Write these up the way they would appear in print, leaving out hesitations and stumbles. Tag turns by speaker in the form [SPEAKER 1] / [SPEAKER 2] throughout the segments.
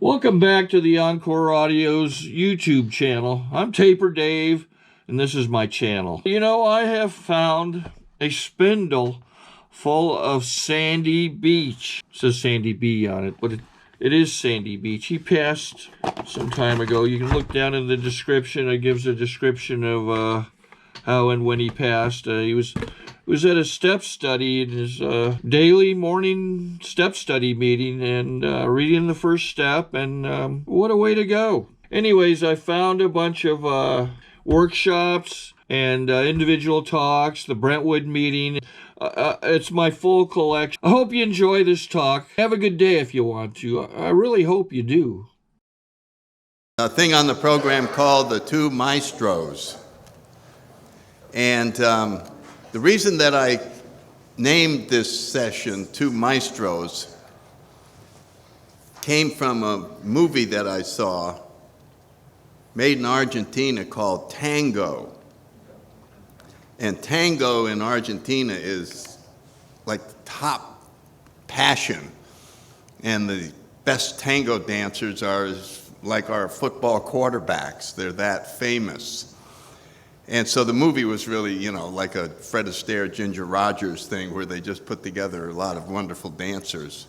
[SPEAKER 1] Welcome back to the Encore Audio's YouTube channel. I'm Taper Dave, and this is my channel. You know, I have found a spindle full of sandy beach. It says Sandy B on it, but it is Sandy Beach. He passed some time ago. You can look down in the description. It gives a description of how and when he passed. He was at a step study in his daily morning step study meeting and reading the first step, and what a way to go. Anyways, I found a bunch of workshops and individual talks, the Brentwood meeting. It's my full collection. I hope you enjoy this talk. Have a good day if you want to. I really hope you do.
[SPEAKER 2] A thing on the program called the Two Maestros. And the reason that I named this session Two Maestros came from a movie that I saw made in Argentina called Tango. And tango in Argentina is like the top passion. And the best tango dancers are like our football quarterbacks. They're that famous. And so the movie was really, you know, like a Fred Astaire, Ginger Rogers thing where they just put together a lot of wonderful dancers.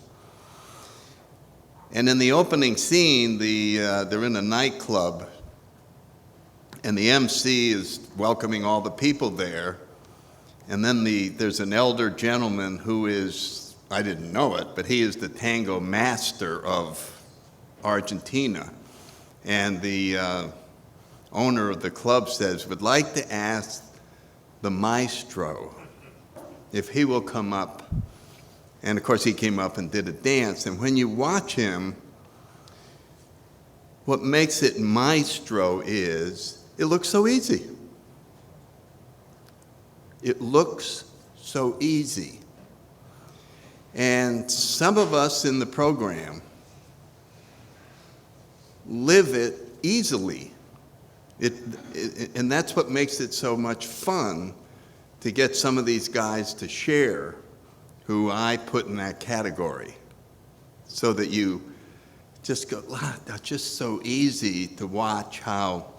[SPEAKER 2] And in the opening scene, they're in a nightclub, and the MC is welcoming all the people there. And then there's an elder gentleman who is, I didn't know it, but he is the tango master of Argentina. And the owner of the club says, would like to ask the maestro if he will come up. And of course he came up and did a dance. And when you watch him, what makes it maestro is it looks so easy. It looks so easy. And some of us in the program live it easily. And that's what makes it so much fun to get some of these guys to share who I put in that category, so that you just go, that's just so easy to watch how.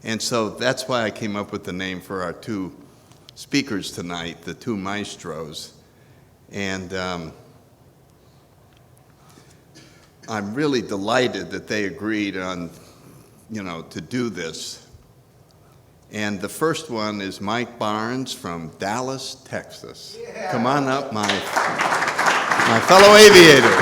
[SPEAKER 2] And so that's why I came up with the name for our two speakers tonight, the Two Maestros. And I'm really delighted that they agreed on, to do this. And the first one is Mike Barnes from Dallas, Texas. Yeah. Come on up, my fellow aviator.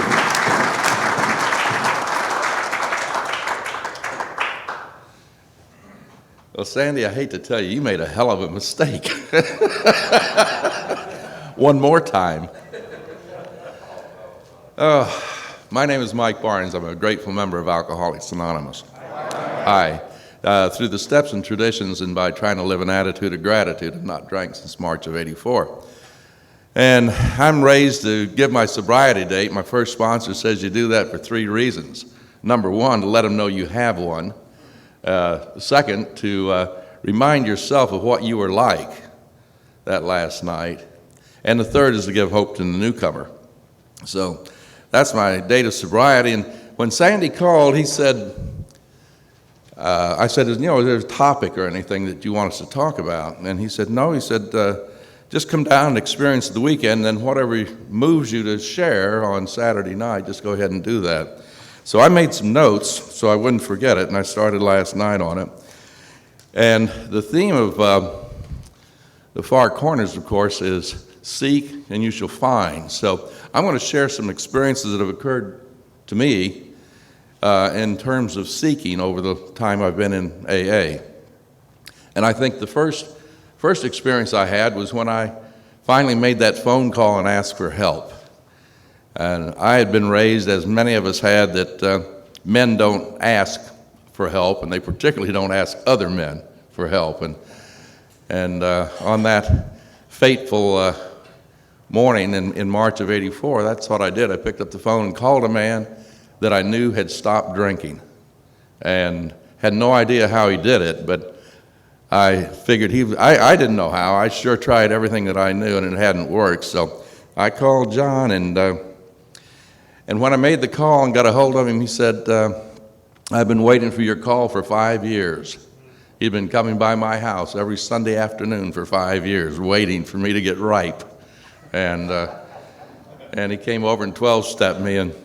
[SPEAKER 3] Well, Sandy, I hate to tell you, you made a hell of a mistake. One more time. My name is Mike Barnes. I'm a grateful member of Alcoholics Anonymous. Hi. Through the steps and traditions and by trying to live an attitude of gratitude, I've not drank since March of '84. And I'm raised to give my sobriety date. My first sponsor says you do that for 3 reasons. Number 1, to let them know you have one. Second, to remind yourself of what you were like that last night. And the third is to give hope to the newcomer. So that's my date of sobriety. And when Sandy called, he said, I said, is there a topic or anything that you want us to talk about? And he said, no. He said, just come down and experience the weekend, and whatever moves you to share on Saturday night, just go ahead and do that. So I made some notes so I wouldn't forget it, and I started last night on it. And the theme of the Far Corners, of course, is seek and you shall find. So I'm going to share some experiences that have occurred to me in terms of seeking over the time I've been in AA. And I think the first experience I had was when I finally made that phone call and asked for help. And I had been raised, as many of us had, that men don't ask for help, and they particularly don't ask other men for help. And on that fateful morning in March of '84, that's what I did. I picked up the phone and called a man that I knew had stopped drinking, and had no idea how he did it, but I figured I didn't know how. I sure tried everything that I knew, and it hadn't worked. So I called John, and And when I made the call and got a hold of him, he said, I've been waiting for your call for 5 years. He'd been coming by my house every Sunday afternoon for 5 years, waiting for me to get ripe. And he came over and 12-stepped me and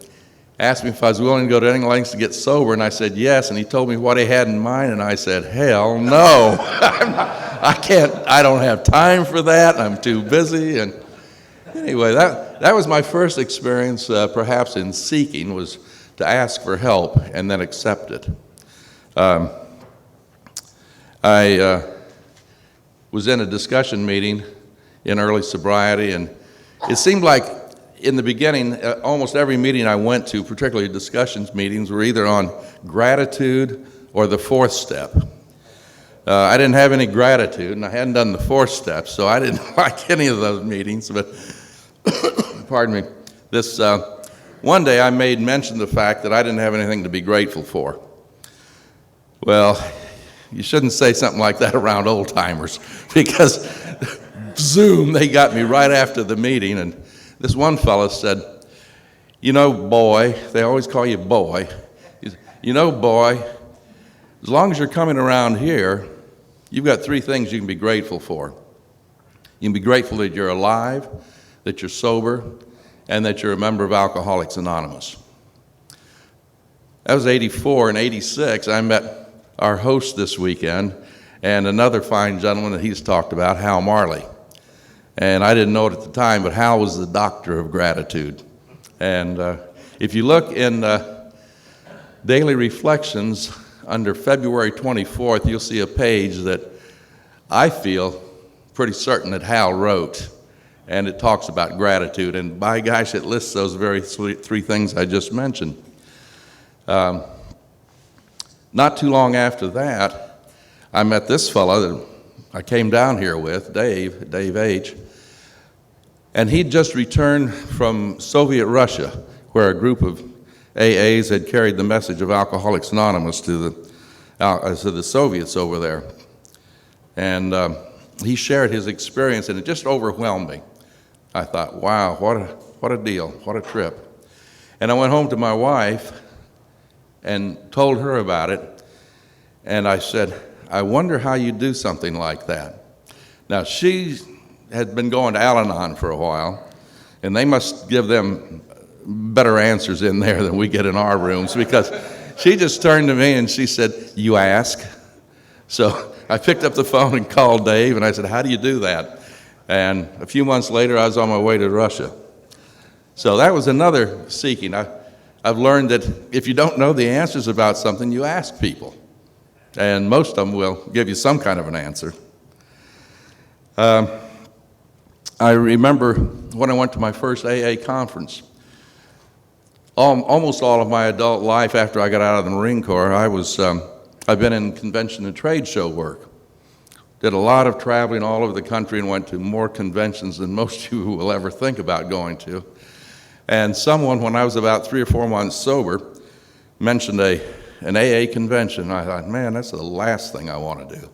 [SPEAKER 3] asked me if I was willing to go to any lengths to get sober, and I said yes, and he told me what he had in mind, and I said, hell no. I don't have time for that, I'm too busy. And anyway, that was my first experience, perhaps in seeking, was to ask for help and then accept it. I was in a discussion meeting in early sobriety, and it seemed like in the beginning, almost every meeting I went to, particularly discussions meetings, were either on gratitude or the fourth step. I didn't have any gratitude, and I hadn't done the fourth step, so I didn't like any of those meetings. But pardon me. This one day I made mention of the fact that I didn't have anything to be grateful for. Well, you shouldn't say something like that around old timers, because zoom, they got me right after the meeting, and this one fellow said, you know, boy, they always call you boy. He said, you know, boy, as long as you're coming around here, you've got 3 things you can be grateful for. You can be grateful that you're alive, that you're sober, and that you're a member of Alcoholics Anonymous. That was 84. In 86, I met our host this weekend and another fine gentleman that he's talked about, Hal Marley. And I didn't know it at the time, but Hal was the doctor of gratitude. And if you look in Daily Reflections under February 24th, you'll see a page that I feel pretty certain that Hal wrote. And it talks about gratitude. And by gosh, it lists those very 3 things I just mentioned. Not too long after that, I met this fellow that I came down here with, Dave H. And he'd just returned from Soviet Russia, where a group of AAs had carried the message of Alcoholics Anonymous to the Soviets over there. And he shared his experience, and it just overwhelmed me. I thought, wow, what a deal, what a trip. And I went home to my wife and told her about it, and I said, I wonder how you do something like that. Now, she had been going to Al-Anon for a while, and they must give them better answers in there than we get in our rooms, because she just turned to me and she said, you ask? So I picked up the phone and called Dave, and I said, how do you do that? And a few months later, I was on my way to Russia. So that was another seeking. I've learned that if you don't know the answers about something, you ask people. And most of them will give you some kind of an answer. I remember when I went to my first AA conference. Almost all of my adult life after I got out of the Marine Corps, I've been in convention and trade show work. Did a lot of traveling all over the country and went to more conventions than most of you will ever think about going to. And someone, when I was about 3 or 4 months sober, mentioned an AA convention. I thought, man, that's the last thing I want to do,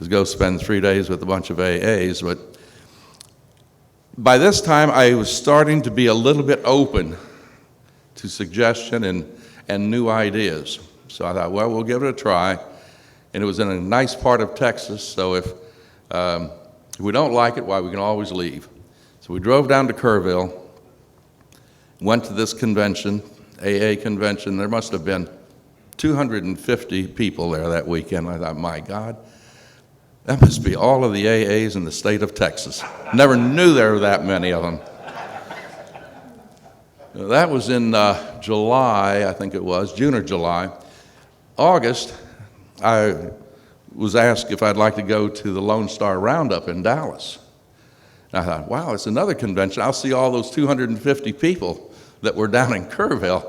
[SPEAKER 3] is go spend 3 days with a bunch of AAs. But by this time, I was starting to be a little bit open to suggestion and new ideas. So I thought, well, we'll give it a try. And it was in a nice part of Texas, so if we don't like it, why, we can always leave. So we drove down to Kerrville, went to this convention, AA convention. There must have been 250 people there that weekend. I thought, my God, that must be all of the AAs in the state of Texas. Never knew there were that many of them. That was in July, I think it was, June or July. August, I was asked if I'd like to go to the Lone Star Roundup in Dallas. And I thought, wow, it's another convention. I'll see all those 250 people that were down in Kerrville.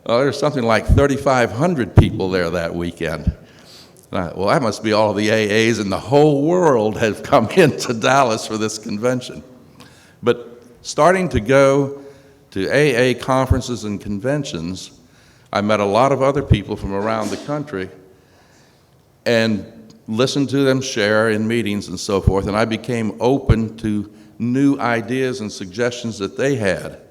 [SPEAKER 3] Well, there's something like 3,500 people there that weekend. And I thought, well, that must be all of the AAs in the whole world have come into Dallas for this convention. But starting to go to AA conferences and conventions, I met a lot of other people from around the country and listened to them share in meetings and so forth, and I became open to new ideas and suggestions that they had.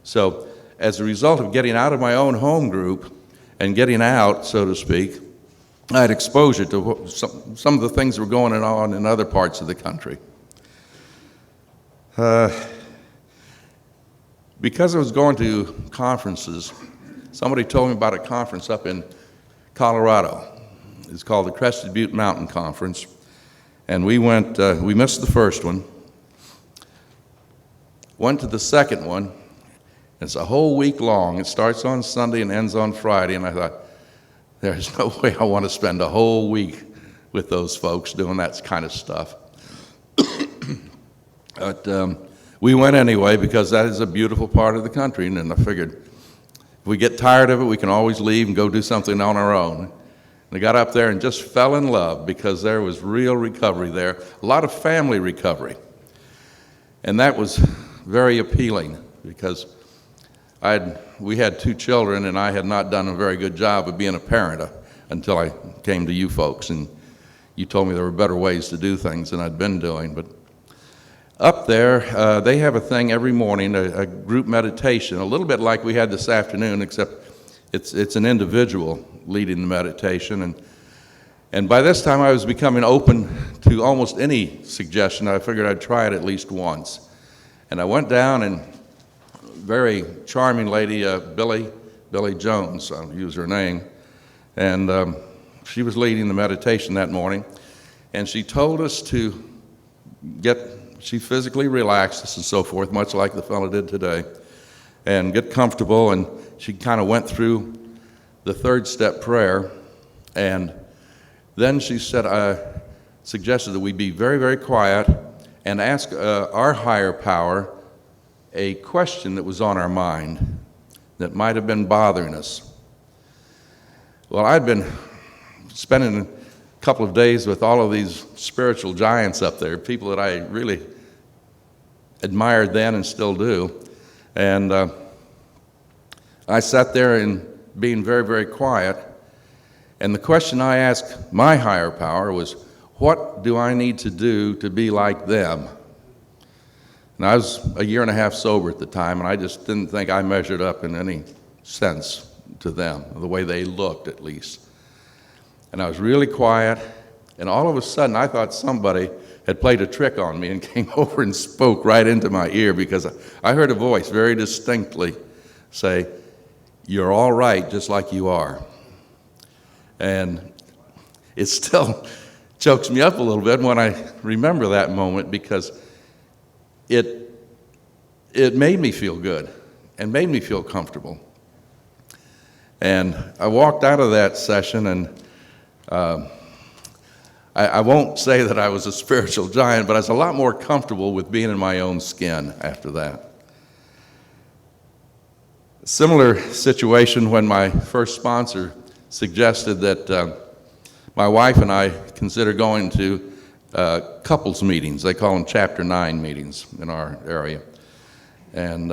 [SPEAKER 3] So as a result of getting out of my own home group and getting out, so to speak, I had exposure to some of the things that were going on in other parts of the country. Because I was going to conferences, somebody told me about a conference up in Colorado. It's called the Crested Butte Mountain Conference. And we went, we missed the first one, went to the second one. It's a whole week long. It starts on Sunday and ends on Friday. And I thought, there's no way I want to spend a whole week with those folks doing that kind of stuff. But we went anyway because that is a beautiful part of the country. And then I figured, if we get tired of it, we can always leave and go do something on our own. And I got up there and just fell in love because there was real recovery there, a lot of family recovery. And that was very appealing because we had 2 children, and I had not done a very good job of being a parent until I came to you folks, and you told me there were better ways to do things than I'd been doing. But up there, they have a thing every morning, a group meditation, a little bit like we had this afternoon, except it's an individual leading the meditation. And by this time, I was becoming open to almost any suggestion. I figured I'd try it at least once. And I went down, and very charming lady, Billy Jones, I'll use her name, and she was leading the meditation that morning, and she told us to she physically relaxed us and so forth, much like the fellow did today, and get comfortable, and she kind of went through the 3rd step prayer, and then she said, suggested that we be very, very quiet and ask our higher power a question that was on our mind that might have been bothering us. Well, I'd been spending a couple of days with all of these spiritual giants up there, people that I really admired then and still do. And I sat there and being very, very quiet. And the question I asked my higher power was, what do I need to do to be like them? And I was a year and a half sober at the time, and I just didn't think I measured up in any sense to them, the way they looked at least. And I was really quiet, and all of a sudden I thought somebody had played a trick on me and came over and spoke right into my ear, because I heard a voice very distinctly say, "You're all right just like you are." And it still chokes me up a little bit when I remember that moment, because it made me feel good and made me feel comfortable. And I walked out of that session, and I won't say that I was a spiritual giant, but I was a lot more comfortable with being in my own skin after that. Similar situation when my first sponsor suggested that my wife and I consider going to couples meetings. They call them Chapter 9 meetings in our area. And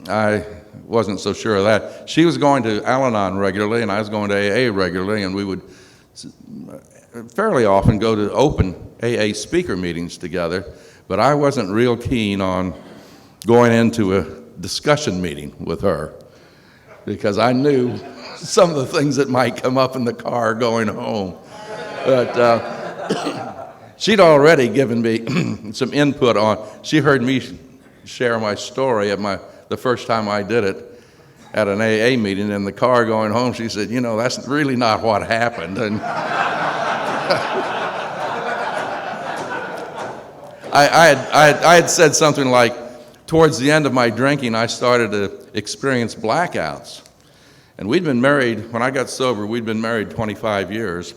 [SPEAKER 3] I wasn't so sure of that. She was going to Al-Anon regularly, and I was going to AA regularly, and we would fairly often go to open AA speaker meetings together, but I wasn't real keen on going into a discussion meeting with her, because I knew some of the things that might come up in the car going home. But she'd already given me some input on, she heard me share my story at the first time I did it at an AA meeting in the car going home. She said, "You know, that's really not what happened." And I had said something like, towards the end of my drinking, I started to experience blackouts. And we'd been married, when I got sober, we'd been married 25 years.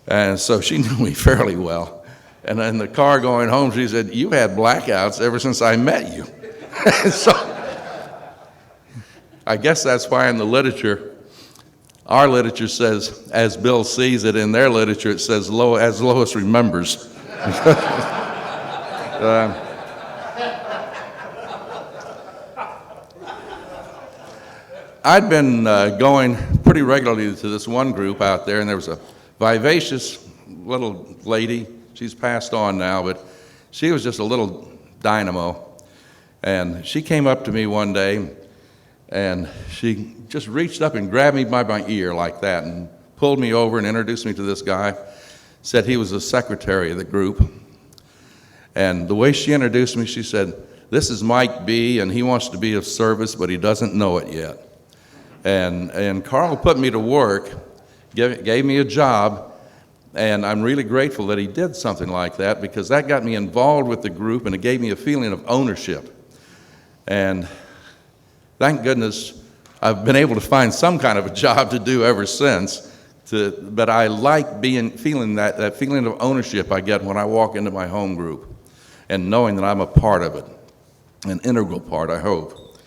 [SPEAKER 3] And so she knew me fairly well. And in the car going home, she said, "You had blackouts ever since I met you." So I guess that's why in the literature, our literature says, as Bill sees it. In their literature, it says, as Lois remembers. I'd been going pretty regularly to this one group out there, and there was a vivacious little lady. She's passed on now, but she was just a little dynamo. And she came up to me one day, And she just reached up and grabbed me by my ear like that and pulled me over and introduced me to this guy, said he was the secretary of the group. And the way she introduced me, she said, "This is Mike B., and he wants to be of service, but he doesn't know it yet." And Carl put me to work, gave me a job, and I'm really grateful that he did something like that, because that got me involved with the group, and it gave me a feeling of ownership. And thank goodness I've been able to find some kind of a job to do ever since. But I like feeling that feeling of ownership I get when I walk into my home group, and knowing that I'm a part of it, an integral part, I hope.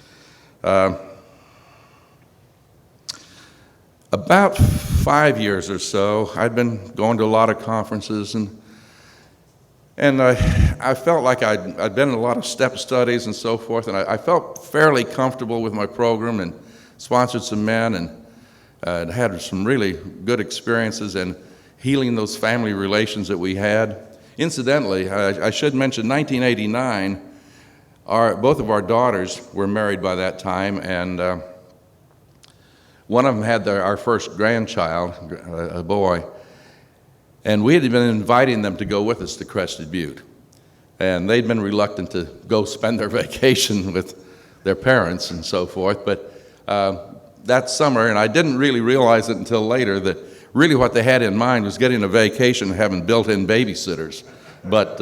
[SPEAKER 3] About 5 years or so, I'd been going to a lot of conferences, and I felt like I'd been in a lot of step studies and so forth, and I felt fairly comfortable with my program, and sponsored some men, and had some really good experiences in healing those family relations that we had. Incidentally, I should mention 1989, both of our daughters were married by that time, and one of them had our first grandchild, a boy, and we had been inviting them to go with us to Crested Butte. And they'd been reluctant to go spend their vacation with their parents and so forth, but that summer, and I didn't really realize it until later, that really what they had in mind was getting a vacation and having built-in babysitters. But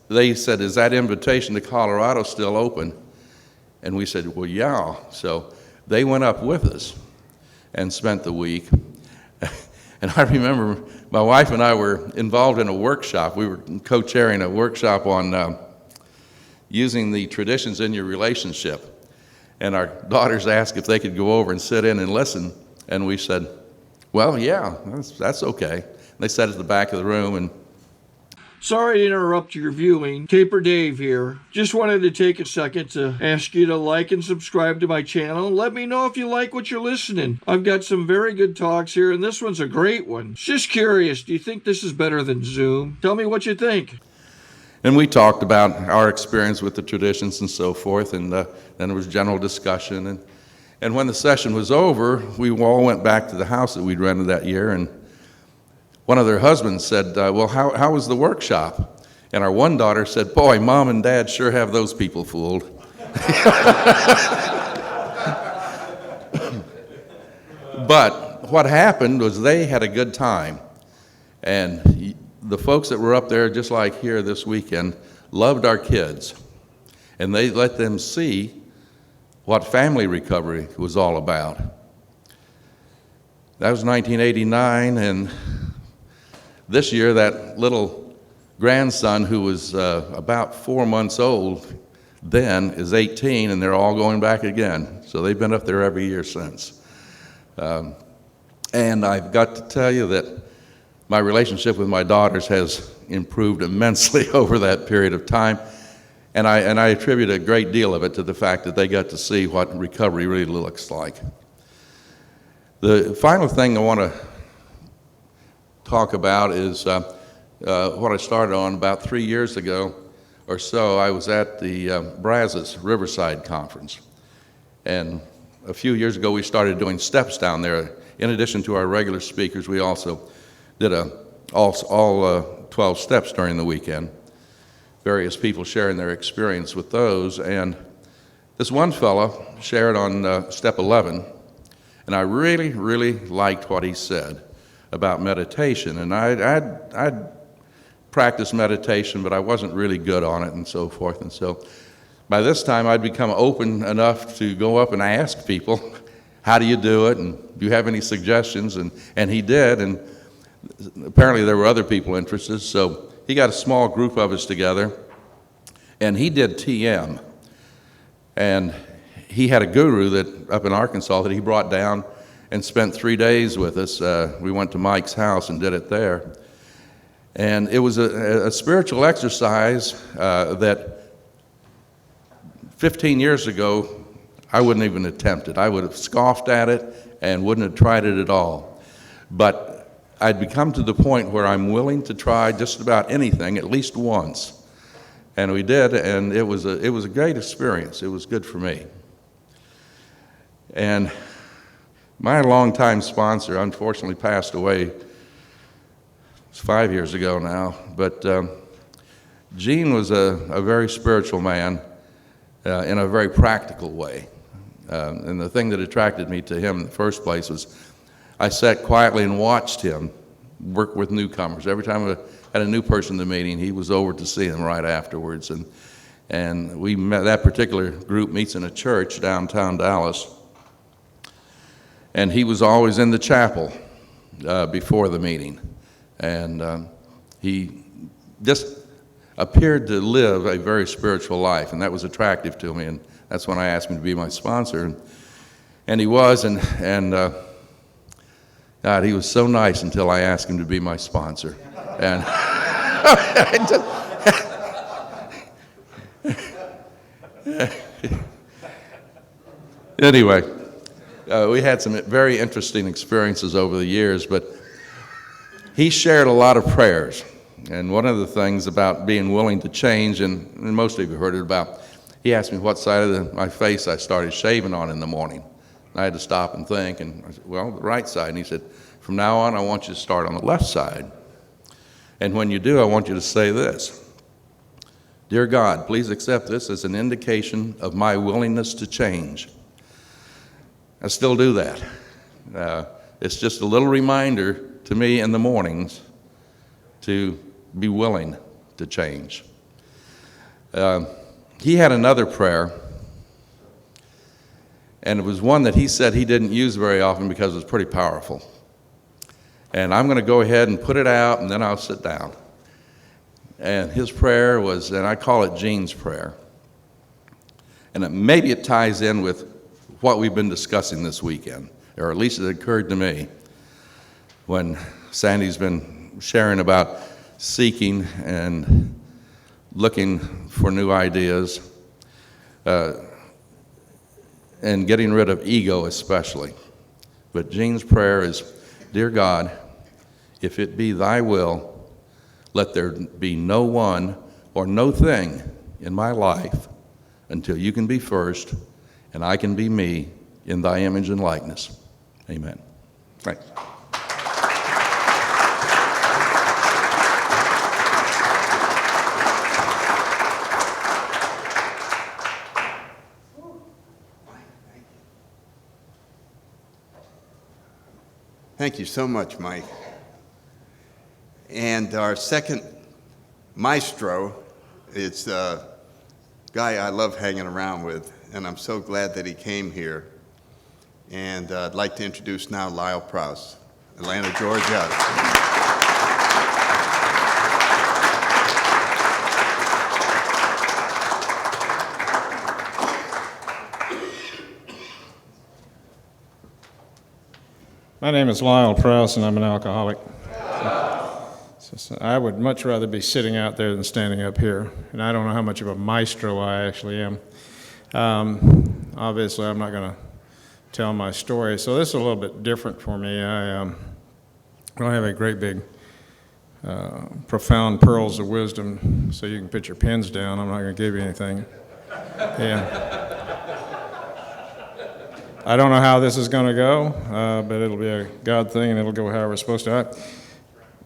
[SPEAKER 3] they said, "Is that invitation to Colorado still open?" And we said, "Well, yeah." So they went up with us and spent the week. And I remember my wife and I were involved in a workshop. We were co-chairing a workshop on using the traditions in your relationship. And our daughters asked if they could go over and sit in and listen. And we said, "Well, yeah, that's okay." And they sat at the back of the room. And
[SPEAKER 1] sorry to interrupt your viewing. Taper Dave here. Just wanted to take a second to ask you to like and subscribe to my channel. Let me know if you like what you're listening. I've got some very good talks here, and this one's a great one. Just curious, do you think this is better than Zoom? Tell me what you think.
[SPEAKER 3] And we talked about our experience with the traditions and so forth, and then there was general discussion. And when the session was over, we all went back to the house that we'd rented that year, and one of their husbands said, "Well, how was the workshop?" And our one daughter said, "Boy, Mom and Dad sure have those people fooled." But what happened was they had a good time, and the folks that were up there, just like here this weekend, loved our kids, and they let them see what family recovery was all about. That was 1989, and this year that little grandson, who was about 4 months old then, is 18, and they're all going back again. So they've been up there every year since. And I've got to tell you that my relationship with my daughters has improved immensely over that period of time, and I attribute a great deal of it to the fact that they got to see what recovery really looks like. The final thing I want to talk about is what I started on about 3 years ago or so. I was at the Brazos Riverside Conference, and a few years ago we started doing steps down there. In addition to our regular speakers, we also did all 12 steps during the weekend. Various people sharing their experience with those, and this one fellow shared on step 11, and I really, really liked what he said about meditation. And I'd practiced meditation, but I wasn't really good on it and so forth. And so by this time, I'd become open enough to go up and ask people, "How do you do it? And do you have any suggestions?" And he did, and apparently there were other people interested, so he got a small group of us together, and he did TM. And he had a guru that up in Arkansas that he brought down and spent 3 days with us. We went to Mike's house and did it there. And it was a spiritual exercise that 15 years ago I wouldn't even attempt it. I would have scoffed at it and wouldn't have tried it at all. But I'd become to the point where I'm willing to try just about anything at least once. And we did, and it was a great experience. It was good for me. And my longtime sponsor unfortunately passed away. It's 5 years ago now, but Gene was a very spiritual man in a very practical way. And the thing that attracted me to him in the first place was I sat quietly and watched him work with newcomers. Every time I had a new person in the meeting, he was over to see them right afterwards. And we met, that particular group meets in a church downtown Dallas. And he was always in the chapel before the meeting. And he just appeared to live a very spiritual life, and that was attractive to me, and that's when I asked him to be my sponsor. And he was, and God, he was so nice until I asked him to be my sponsor. And anyway, we had some very interesting experiences over the years, but he shared a lot of prayers. And one of the things about being willing to change, and most of you heard it about, he asked me what side of my face I started shaving on in the morning. I had to stop and think, and I said, well, the right side. And he said, from now on, I want you to start on the left side. And when you do, I want you to say this: Dear God, please accept this as an indication of my willingness to change. I still do that. It's just a little reminder to me in the mornings to be willing to change. He had another prayer, and it was one that he said he didn't use very often because it was pretty powerful. And I'm going to go ahead and put it out, and then I'll sit down. And his prayer was, and I call it Gene's prayer. And maybe it ties in with what we've been discussing this weekend, or at least it occurred to me when Sandy's been sharing about seeking and looking for new ideas, and getting rid of ego especially. But Gene's prayer is, Dear God, if it be thy will, let there be no one or no thing in my life until you can be first and I can be me in thy image and likeness. Amen. Thanks.
[SPEAKER 2] Thank you so much, Mike. And our second maestro is a guy I love hanging around with, and I'm so glad that he came here. And I'd like to introduce now Lyle Prowse, Atlanta, Georgia.
[SPEAKER 4] My name is Lyle Prowse, and I'm an alcoholic. So I would much rather be sitting out there than standing up here, and I don't know how much of a maestro I actually am. Obviously, I'm not going to tell my story, so this is a little bit different for me. I don't have a great big, profound pearls of wisdom, so you can put your pens down. I'm not going to give you anything. Yeah. I don't know how this is going to go, but it'll be a God thing, and it'll go however it's supposed to.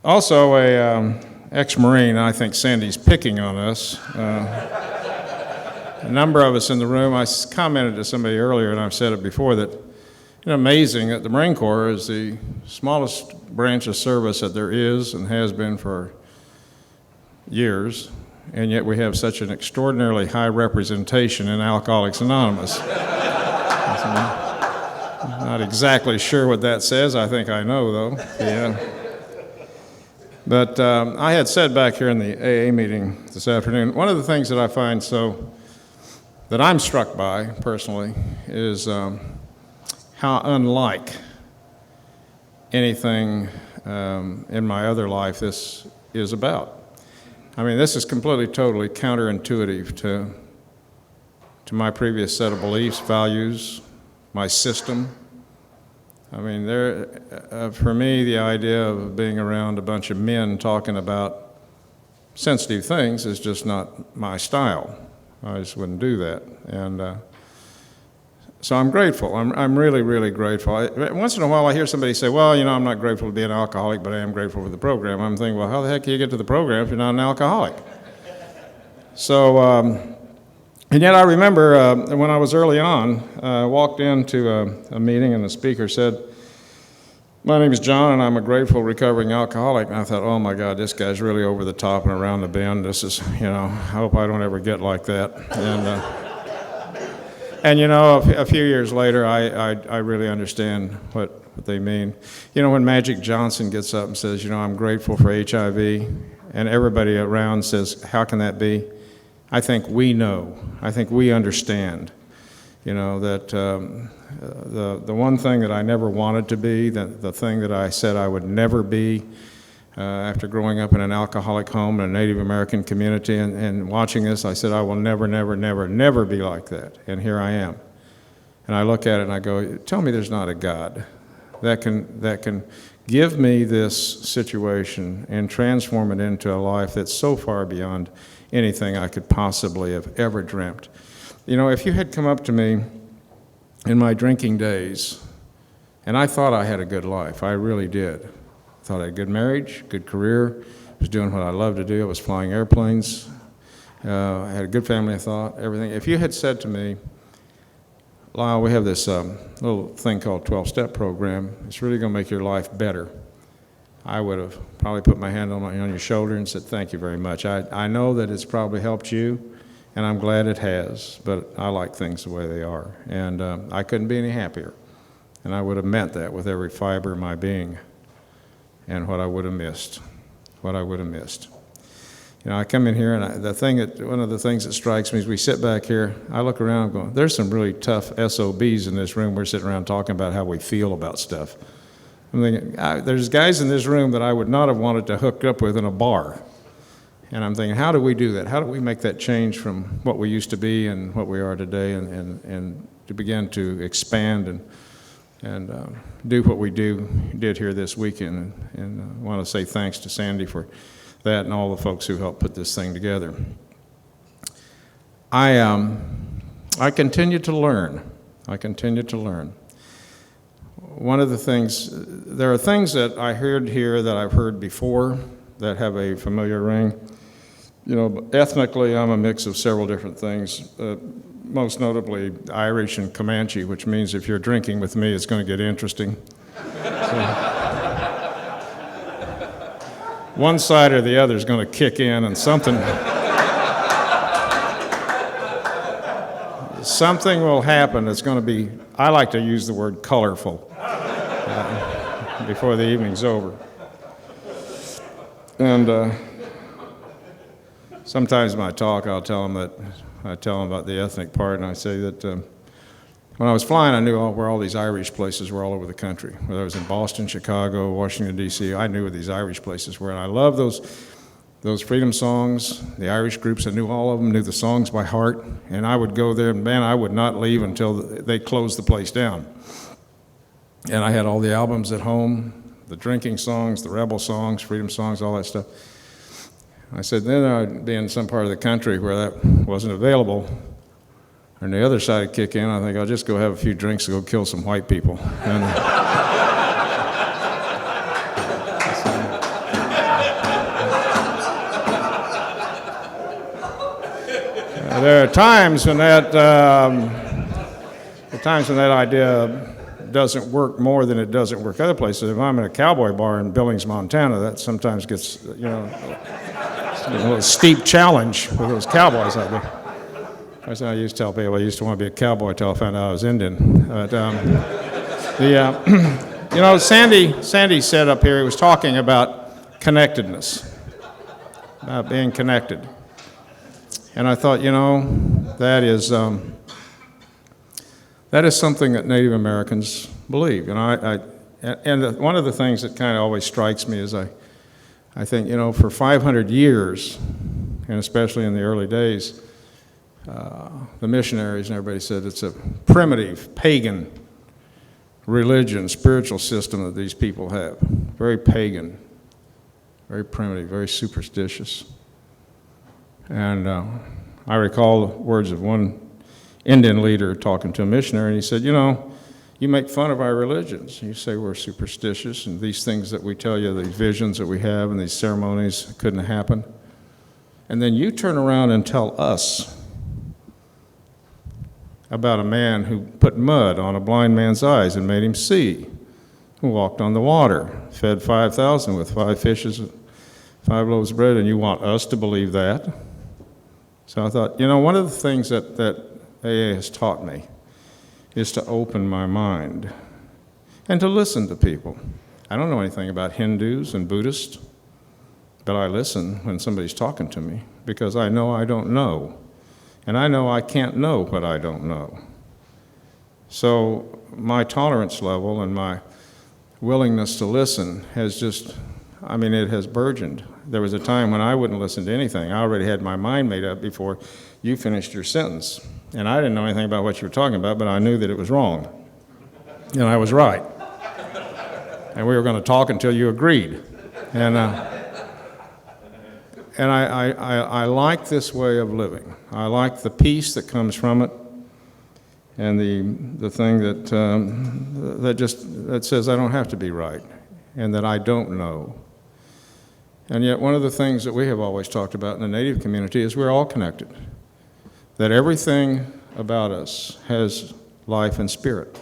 [SPEAKER 4] Also, a ex-Marine, I think Sandy's picking on us. A number of us in the room, I commented to somebody earlier, and I've said it before, that it's amazing that the Marine Corps is the smallest branch of service that there is and has been for years, and yet we have such an extraordinarily high representation in Alcoholics Anonymous. Not exactly sure what that says. I think I know, though. Yeah. But I had said back here in the AA meeting this afternoon, one of the things that I find that I'm struck by, personally, is how unlike anything in my other life this is about. I mean, this is completely, totally counterintuitive to my previous set of beliefs, values, my system. I mean, for me, the idea of being around a bunch of men talking about sensitive things is just not my style. I just wouldn't do that. And So I'm grateful. I'm really, really grateful. Once in a while I hear somebody say, well, I'm not grateful to be an alcoholic, but I am grateful for the program. I'm thinking, well, how the heck can you get to the program if you're not an alcoholic? So, and yet I remember when I was early on, I walked into a meeting and the speaker said, my name is John and I'm a grateful recovering alcoholic. And I thought, oh my God, this guy's really over the top and around the bend. This is, I hope I don't ever get like that. And a few years later, I really understand what they mean. When Magic Johnson gets up and says, I'm grateful for HIV, and everybody around says, how can that be? I think we know. I think we understand, that the one thing that I never wanted to be, the thing that I said I would never be, after growing up in an alcoholic home in a Native American community and watching this, I said, I will never, never, never, never be like that. And here I am. And I look at it and I go, tell me there's not a God that can give me this situation and transform it into a life that's so far beyond anything I could possibly have ever dreamt. If you had come up to me in my drinking days, and I thought I had a good life, I really did. I thought I had a good marriage, good career, was doing what I loved to do. I was flying airplanes. I had a good family, I thought, everything. If you had said to me, Lyle, we have this little thing called 12-step program. It's really going to make your life better. I would have probably put my hand on your shoulder and said, thank you very much. I know that it's probably helped you, and I'm glad it has, but I like things the way they are. And I couldn't be any happier. And I would have meant that with every fiber of my being. And what I would have missed. I come in here, and one of the things that strikes me is we sit back here, I look around, I'm going, there's some really tough SOBs in this room. We're sitting around talking about how we feel about stuff. I'm thinking, there's guys in this room that I would not have wanted to hook up with in a bar. And I'm thinking, how do we do that? How do we make that change from what we used to be and what we are today and to begin to expand and do what we did here this weekend. And I want to say thanks to Sandy for that and all the folks who helped put this thing together. I continue to learn. One of the things, there are things that I heard here that I've heard before that have a familiar ring. Ethnically, I'm a mix of several different things. Most notably Irish and Comanche, which means if you're drinking with me, it's going to get interesting. One side or the other is going to kick in, and something will happen that's going to be, I like to use the word colorful, before the evening's over. And sometimes in my talk, I tell them about the ethnic part, and I say that when I was flying, I knew where all these Irish places were all over the country. Whether I was in Boston, Chicago, Washington, D.C., I knew where these Irish places were. And I love those freedom songs, the Irish groups. I knew all of them, knew the songs by heart. And I would go there, and man, I would not leave until they closed the place down. And I had all the albums at home, the drinking songs, the rebel songs, freedom songs, all that stuff. I said, then I'd be in some part of the country where that wasn't available. And the other side would kick in. I think I'll just go have a few drinks and go kill some white people. And there are times when that idea doesn't work more than it doesn't work other places. If I'm in a cowboy bar in Billings, Montana, that sometimes gets a little steep challenge with those cowboys out there. I used to tell people I used to want to be a cowboy until I found out I was Indian. But, Sandy said up here, he was talking about connectedness, about being connected. And I thought, that is something that Native Americans believe. And one of the things that kind of always strikes me is I think, for 500 years, and especially in the early days, the missionaries and everybody said it's a primitive, pagan religion, spiritual system that these people have. Very pagan, very primitive, very superstitious. And I recall the words of one Indian leader talking to a missionary, and he said, you make fun of our religions. You say we're superstitious, and these things that we tell you, these visions that we have, and these ceremonies couldn't happen. And then you turn around and tell us about a man who put mud on a blind man's eyes and made him see, who walked on the water, fed 5,000 with 5 fishes and 5 loaves of bread, and you want us to believe that? So I thought, one of the things that AA has taught me is to open my mind and to listen to people. I don't know anything about Hindus and Buddhists, but I listen when somebody's talking to me because I know I don't know. And I know I can't know what I don't know. So my tolerance level and my willingness to listen has it has burgeoned. There was a time when I wouldn't listen to anything. I already had my mind made up before you finished your sentence. And I didn't know anything about what you were talking about, but I knew that it was wrong. And I was right. And we were going to talk until you agreed. And I like this way of living. I like the peace that comes from it, and the thing that says I don't have to be right, and that I don't know. And yet one of the things that we have always talked about in the Native community is we're all connected, that everything about us has life and spirit.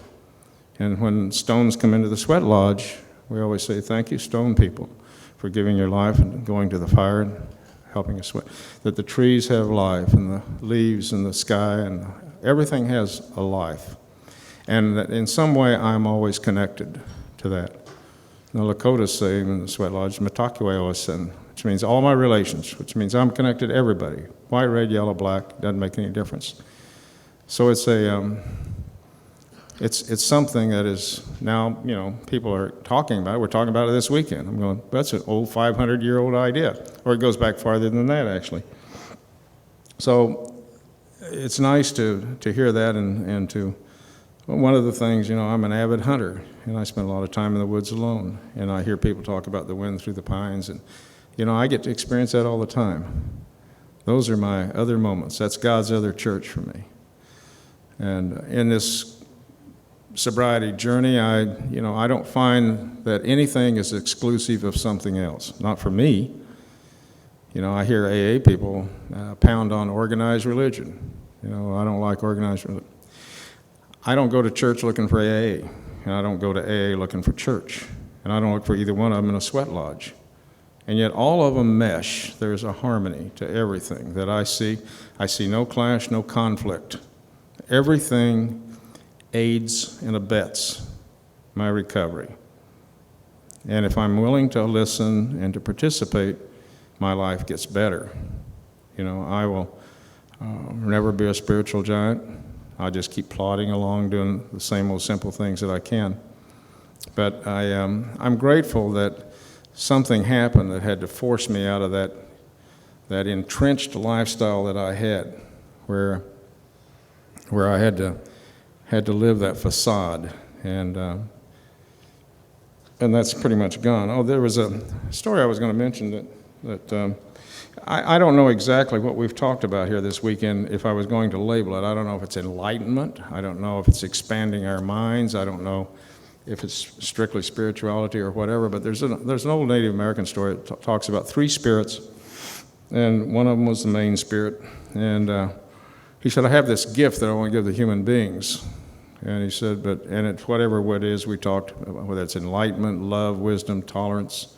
[SPEAKER 4] And when stones come into the sweat lodge, we always say, thank you, stone people, for giving your life and going to the fire and helping us sweat. That the trees have life, and the leaves and the sky, and everything has a life. And that in some way, I'm always connected to that. The Lakotas say in the sweat lodge, Matakueoasin, which means all my relations, which means I'm connected to everybody. White, red, yellow, black, doesn't make any difference. So it's it's something that is now, people are talking about it. We're talking about it this weekend. I'm going, that's an old 500-year-old idea. Or it goes back farther than that, actually. So it's nice to hear that and to, one of the things, I'm an avid hunter, and I spend a lot of time in the woods alone. And I hear people talk about the wind through the pines, and, I get to experience that all the time. Those are my other moments. That's God's other church for me. And in this sobriety journey, I don't find that anything is exclusive of something else. Not for me. I hear AA people pound on organized religion. I don't like organized religion. I don't go to church looking for AA, and I don't go to AA looking for church, and I don't look for either one of them in a sweat lodge. And yet all of them mesh. There's a harmony to everything that I see. I see no clash, no conflict. Everything aids and abets my recovery. And if I'm willing to listen and to participate, my life gets better. I will never be a spiritual giant. I'll just keep plodding along doing the same old simple things that I can. But I'm grateful that something happened that had to force me out of that entrenched lifestyle that I had, where I had to live that facade, and that's pretty much gone. Oh, there was a story I was going to mention that I don't know exactly what we've talked about here this weekend. If I was going to label it, I don't know if it's enlightenment. I don't know if it's expanding our minds. I don't know if it's strictly spirituality or whatever. But there's an old Native American story that talks about 3 spirits, and one of them was the main spirit. And he said, I have this gift that I want to give the human beings. And he said, and it's whatever it is we talked about, whether it's enlightenment, love, wisdom, tolerance,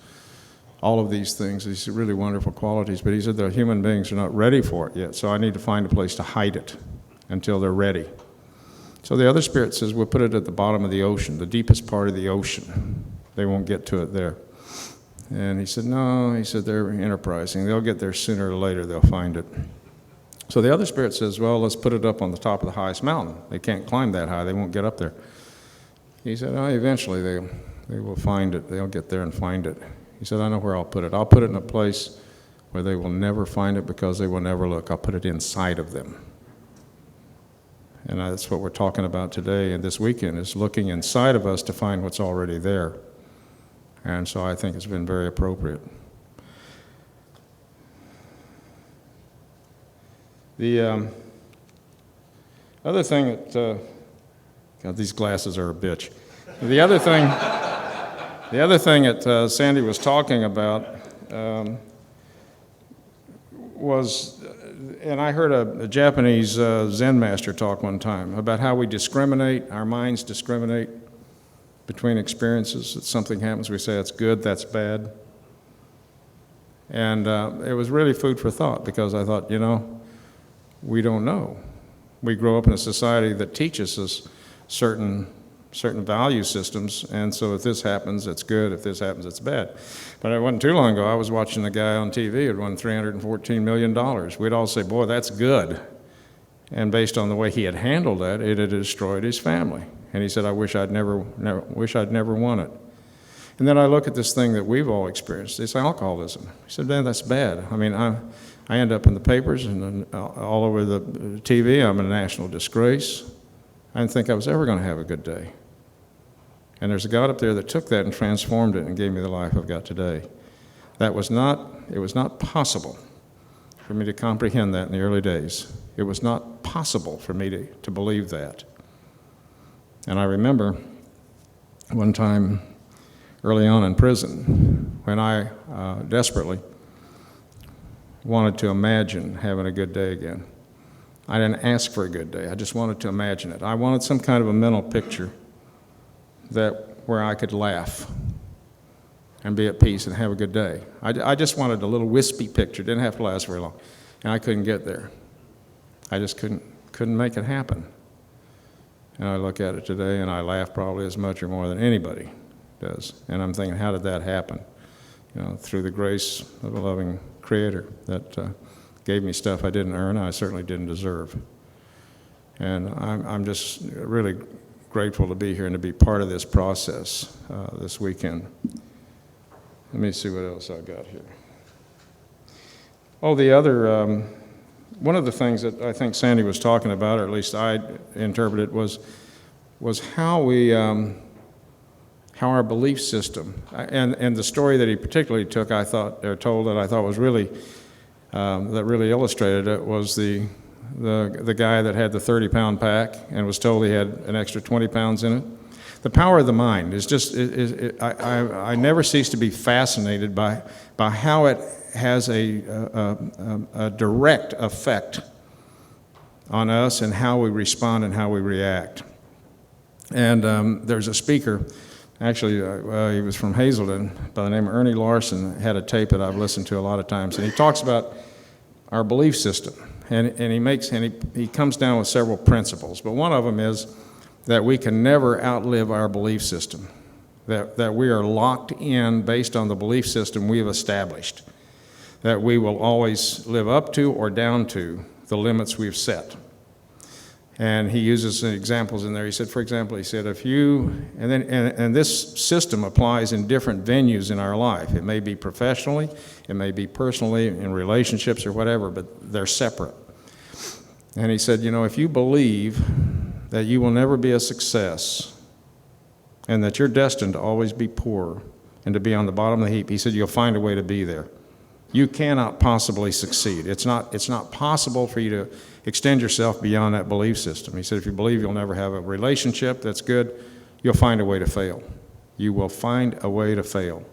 [SPEAKER 4] all of these things, these really wonderful qualities. But he said the human beings are not ready for it yet, so I need to find a place to hide it until they're ready. So the other spirit says, we'll put it at the bottom of the ocean, the deepest part of the ocean. They won't get to it there. And he said, no, they're enterprising. They'll get there sooner or later, they'll find it. So the other spirit says, well, let's put it up on the top of the highest mountain. They can't climb that high. They won't get up there. He said, eventually they will find it. They'll get there and find it. He said, I know where I'll put it. I'll put it in a place where they will never find it because they will never look. I'll put it inside of them. And that's what we're talking about today and this weekend, is looking inside of us to find what's already there. And so I think it's been very appropriate. Other thing that, God, these glasses are a bitch. The other thing that Sandy was talking about was, and I heard a Japanese Zen master talk one time about how we discriminate, our minds discriminate between experiences. That something happens, we say that's good, that's bad. And it was really food for thought, because I thought, we don't know. We grow up in a society that teaches us certain value systems, and so if this happens, it's good. If this happens, it's bad. But it wasn't too long ago, I was watching a guy on TV who had won $314 million. We'd all say, boy, that's good. And based on the way he had handled that, it had destroyed his family. And he said, I wish I'd never won it. And then I look at this thing that we've all experienced, it's alcoholism. He said, man, that's bad. I mean, I end up in the papers and all over the TV. I'm a national disgrace. I didn't think I was ever going to have a good day. And there's a God up there that took that and transformed it and gave me the life I've got today. It was not possible for me to comprehend that in the early days. It was not possible for me to believe that. And I remember one time early on in prison when I desperately wanted to imagine having a good day again. I didn't ask for a good day. I just wanted to imagine it. I wanted some kind of a mental picture where I could laugh and be at peace and have a good day. I just wanted a little wispy picture. Didn't have to last very long. And I couldn't get there. I just couldn't make it happen. And I look at it today and I laugh probably as much or more than anybody does. And I'm thinking, how did that happen? Through the grace of a loving Creator that gave me stuff I didn't earn, I certainly didn't deserve. And I'm just really grateful to be here and to be part of this process this weekend. Let me see what else I got here. Oh, the other, one of the things that I think Sandy was talking about, or at least I interpreted, was how our belief system, and the story that he particularly told that I thought was really, that really illustrated it, was the guy that had the 30-pound pack and was told he had an extra 20 pounds in it. The power of the mind is just, I never cease to be fascinated by how it has a direct effect on us and how we respond and how we react. And there's a speaker, actually he was from Hazleton, by the name of Ernie Larson, had a tape that I've listened to a lot of times, and he talks about our belief system. And he comes down with several principles, but one of them is that we can never outlive our belief system, that we are locked in based on the belief system we have established, that we will always live up to or down to the limits we've set. And he uses some examples in there. He said, for example, if you, and this system applies in different venues in our life. It may be professionally, it may be personally, in relationships or whatever, but they're separate. And he said, if you believe that you will never be a success and that you're destined to always be poor and to be on the bottom of the heap, he said, you'll find a way to be there. You cannot possibly succeed. It's not possible for you to extend yourself beyond that belief system. He said, if you believe you'll never have a relationship that's good, you'll find a way to fail. You will find a way to fail.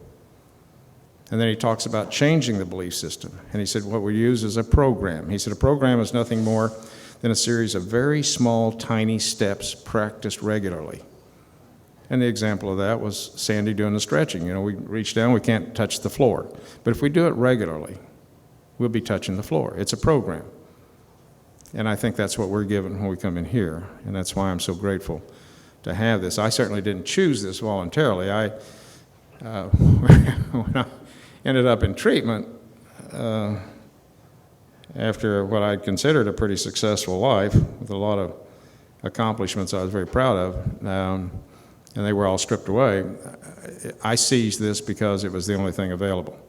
[SPEAKER 4] And then he talks about changing the belief system. And he said, what we use is a program. He said, a program is nothing more than a series of very small, tiny steps practiced regularly. And the example of that was Sandy doing the stretching. We reach down, we can't touch the floor. But if we do it regularly, we'll be touching the floor. It's a program. And I think that's what we're given when we come in here. And that's why I'm so grateful to have this. I certainly didn't choose this voluntarily. When I ended up in treatment, after what I considered a pretty successful life, with a lot of accomplishments I was very proud of, and they were all stripped away, I seized this because it was the only thing available.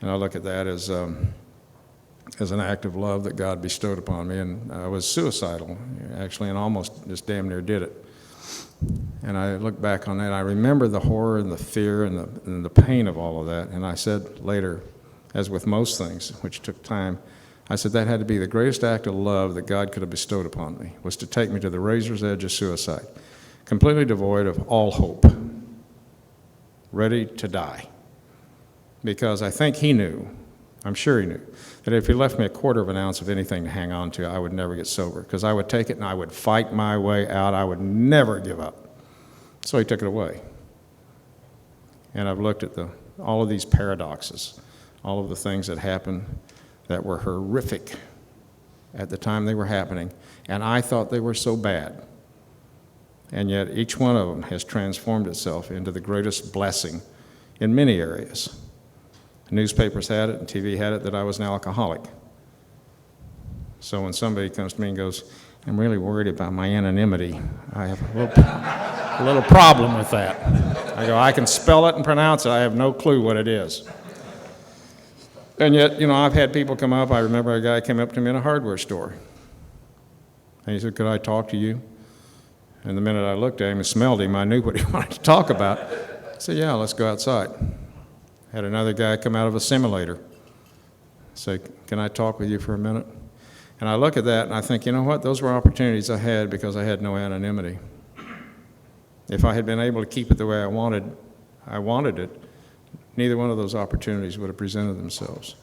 [SPEAKER 4] And I look at that as an act of love that God bestowed upon me. And I was suicidal, actually, and almost just damn near did it. And I look back on that, I remember the horror and the fear and the pain of all of that. And I said later, as with most things, which took time, I said, that had to be the greatest act of love that God could have bestowed upon me, was to take me to the razor's edge of suicide, completely devoid of all hope, ready to die. Because I think he knew, I'm sure he knew, that if he left me a quarter of an ounce of anything to hang on to, I would never get sober, because I would take it and I would fight my way out. I would never give up. So he took it away. And I've looked at all of these paradoxes, all of the things that happened that were horrific at the time they were happening, and I thought they were so bad. And yet each one of them has transformed itself into the greatest blessing in many areas. Newspapers had it and TV had it that I was an alcoholic. So when somebody comes to me and goes, I'm really worried about my anonymity, I have a little problem with that. I go, I can spell it and pronounce it, I have no clue what it is. And yet, I've had people come up. I remember a guy came up to me in a hardware store. And he said, could I talk to you? And the minute I looked at him and smelled him, I knew what he wanted to talk about. I said, yeah, let's go outside. Had another guy come out of a simulator. Say, can I talk with you for a minute? And I look at that and I think, you know what? Those were opportunities I had because I had no anonymity. If I had been able to keep it the way I wanted it, neither one of those opportunities would have presented themselves.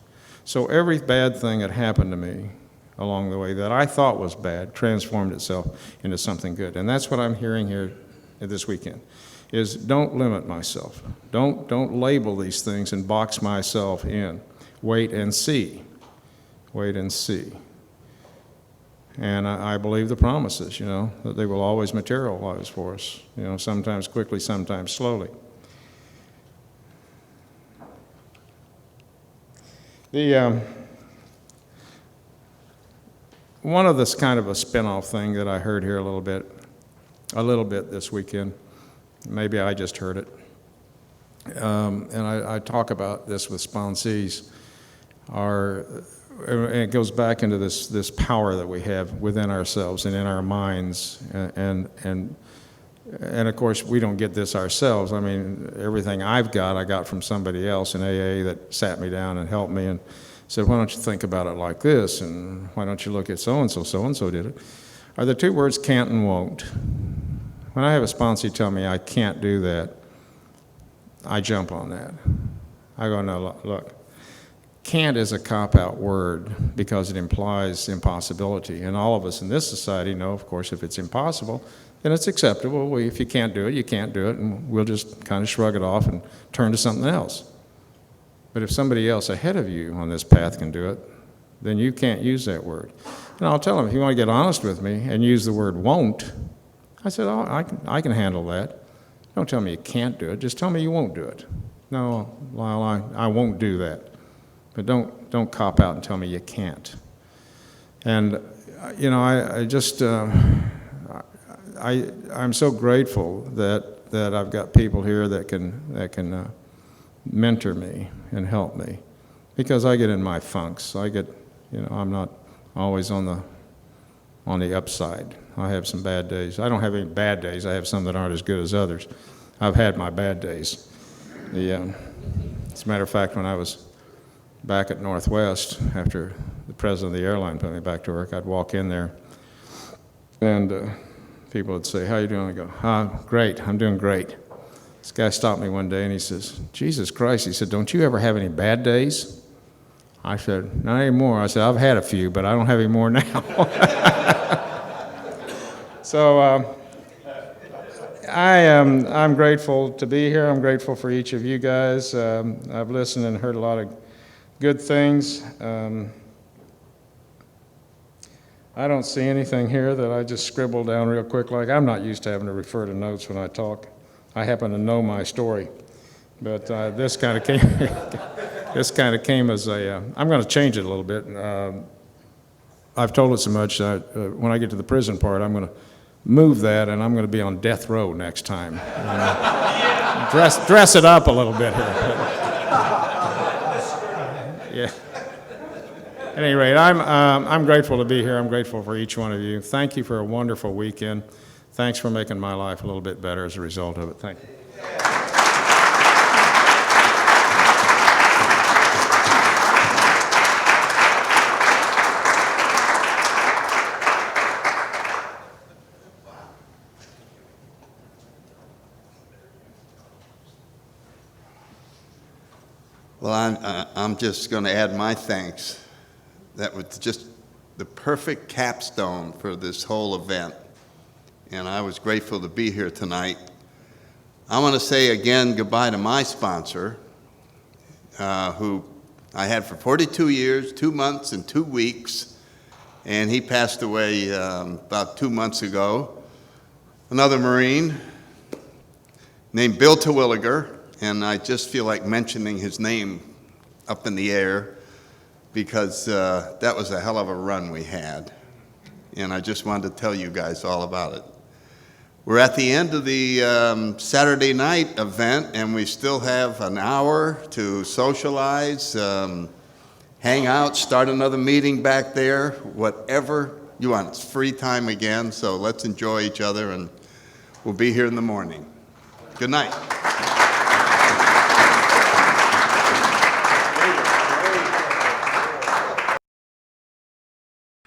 [SPEAKER 4] So every bad thing that happened to me along the way that I thought was bad transformed itself into something good. And that's what I'm hearing here this weekend, is don't limit myself. Don't label these things and box myself in. Wait and see. Wait and see. And I believe the promises, that they will always materialize for us, sometimes quickly, sometimes slowly. One of this kind of a spin-off thing that I heard here a little bit this weekend, maybe I just heard it, and I talk about this with sponsees, and it goes back into this power that we have within ourselves and in our minds, and of course we don't get this ourselves. I mean, everything I got from somebody else in AA that sat me down and helped me and said, why don't you think about it like this, and why don't you look at so-and-so did it, are the two words can't and won't. When I have a sponsee tell me I can't do that, I jump on that. I go, no, look, can't is a cop-out word because it implies impossibility. And all of us in this society know, of course, if it's impossible, then it's acceptable. Well, if you can't do it, you can't do it, and we'll just kind of shrug it off and turn to something else. But if somebody else ahead of you on this path can do it, then you can't use that word. And I'll tell them, if you want to get honest with me and use the word won't, I said, oh, I can handle that. Don't tell me you can't do it. Just tell me you won't do it. No, Lyle, I won't do that. But don't cop out and tell me you can't. And, I'm so grateful that I've got people here that can mentor me and help me, because I get in my funks. I'm not always on the upside. I have some bad days. I don't have any bad days. I have some that aren't as good as others. I've had my bad days. As a matter of fact, when I was back at Northwest, after the president of the airline put me back to work, I'd walk in there, and people would say, how you doing? I go, great, I'm doing great. This guy stopped me one day, and he says, Jesus Christ, he said, don't you ever have any bad days? I said, not anymore. I said, I've had a few, but I don't have any more now. So I'm grateful to be here. I'm grateful for each of you guys. I've listened and heard a lot of good things. I don't see anything here that I just scribbled down real quick. Like, I'm not used to having to refer to notes when I talk. I happen to know my story, but this kind of came. This kind of came as a. I'm going to change it a little bit. I've told it so much. When I get to the prison part, I'm going to move that, and I'm going to be on death row next time. Dress it up a little bit here. Yeah. At any rate, I'm grateful to be here. I'm grateful for each one of you. Thank you for a wonderful weekend. Thanks for making my life a little bit better as a result of it. Thank you.
[SPEAKER 2] Well, I'm just going to add my thanks. That was just the perfect capstone for this whole event, and I was grateful to be here tonight. I want to say again goodbye to my sponsor, who I had for 42 years, 2 months, and 2 weeks, and he passed away about 2 months ago. Another Marine named Bill Terwilliger, and I just feel like mentioning his name up in the air because that was a hell of a run we had, and I just wanted to tell you guys all about it. We're at the end of the Saturday night event, and we still have an hour to socialize, hang out, start another meeting back there, whatever you want. It's free time again, so let's enjoy each other, and we'll be here in the morning. Good night.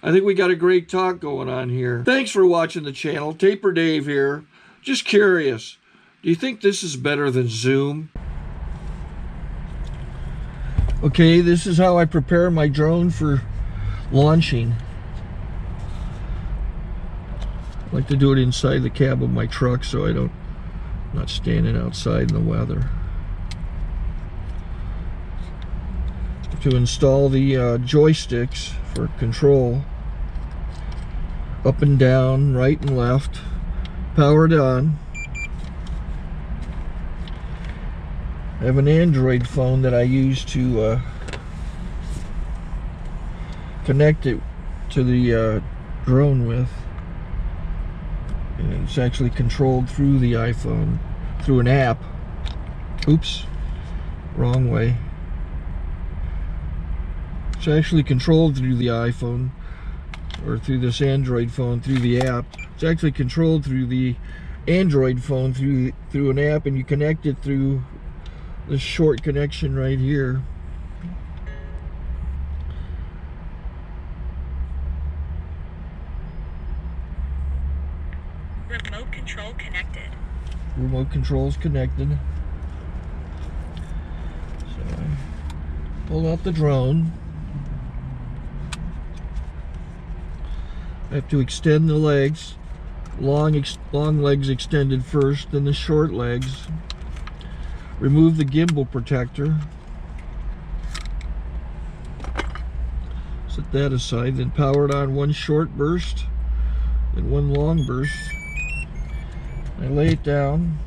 [SPEAKER 1] I think we got a great talk going on here. Thanks for watching the channel. Taper Dave here. Just curious, do you think this is better than Zoom? Okay, this is how I prepare my drone for launching. I like to do it inside the cab of my truck so I'm not standing outside in the weather. To install the joysticks for control, up and down, right and left, powered on. I have an Android phone that I use to connect it to the drone with. And it's actually controlled through the iPhone, through an app. Oops, wrong way. It's actually controlled through the iPhone, or through this Android phone, through the app. It's actually controlled through the Android phone, through an app, and you connect it through this short connection right here.
[SPEAKER 5] Remote control connected.
[SPEAKER 1] Remote control's connected. So I pull out the drone. I have to extend the legs. Long legs extended first, then the short legs. Remove the gimbal protector. Set that aside, then power it on one short burst, then one long burst. I lay it down.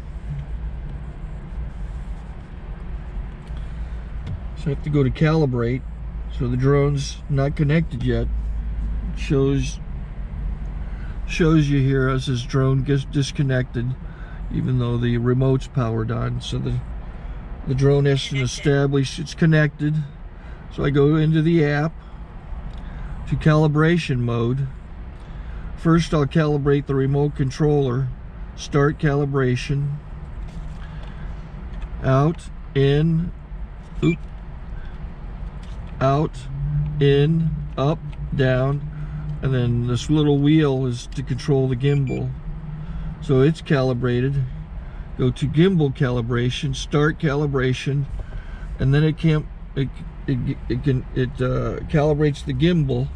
[SPEAKER 1] So I have to go to calibrate. So the drone's not connected yet. It shows you here as this drone gets disconnected, even though the remote's powered on. So the drone has to establish it's connected. So I go into the app to calibration mode. First I'll calibrate the remote controller. Start calibration. Out, in, oop, out, in, up, down. And then this little wheel is to control the gimbal. So it's calibrated. Go to gimbal calibration, start calibration, and then it calibrates the gimbal.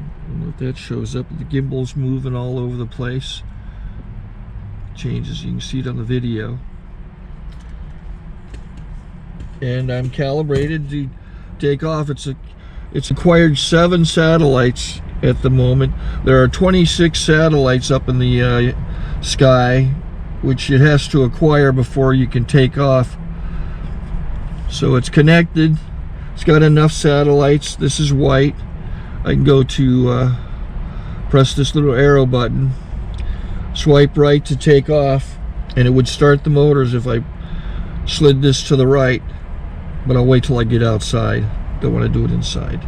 [SPEAKER 1] I don't know if that shows up. The gimbal's moving all over the place. Changes, you can see it on the video. And I'm calibrated to take off. It's acquired 7 satellites at the moment. There are 26 satellites up in the sky, which it has to acquire before you can take off. So it's connected. It's got enough satellites. This is white. I can go to press this little arrow button, swipe right to take off, and it would start the motors if I slid this to the right. But I'll wait till I get outside. Don't want to do it inside.